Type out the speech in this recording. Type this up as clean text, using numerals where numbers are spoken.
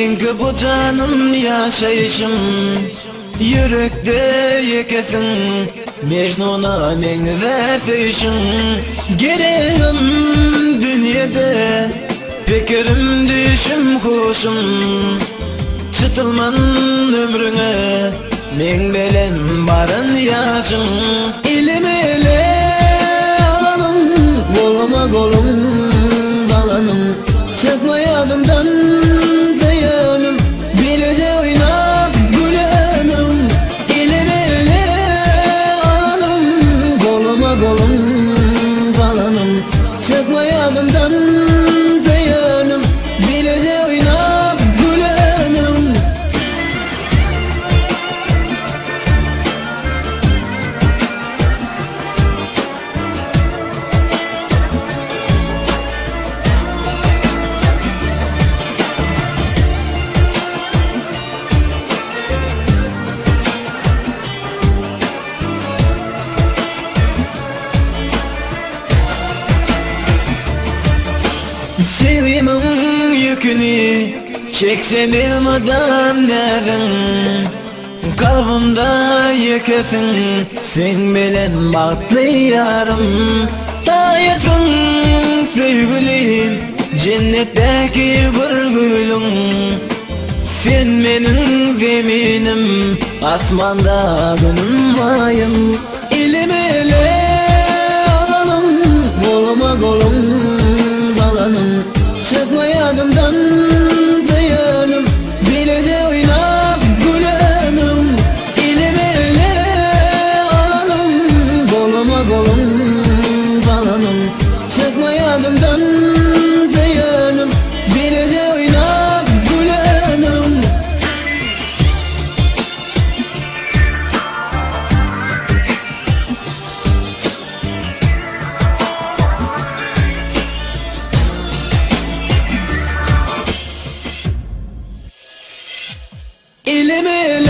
Çünkü bu canım yaşayışım yürekte yekesin Mecnun'a menide feyşin Gereğim dünyada Fikrim düşüm kuşum Çıtılman ömrüne Men belen barın yaşım İlim ile alanım Koluma kolum dalanım Çıkma yadımdan dayanım Bilece oynap gülenim İlim ile alanım Koluma kolum dalanım Çıkma yadımdan dayanım Bilece oynap gülenim Sevimin yükünü çeksem bilmeden nedim Kalbimda yıkasın sen bilen baktlı yarım Tayetsin sevgilim cennetteki bir gülüm Sen benim zeminim asmanda günüm ayım İlim ile alalım koluma kolum Çıkma yadımdan dayanım Bilece oynap gülenim İlim ile alalım Koluma kolum dalanım Çıkma yadımdan dayanım Bilece oynap gülenim İlim ile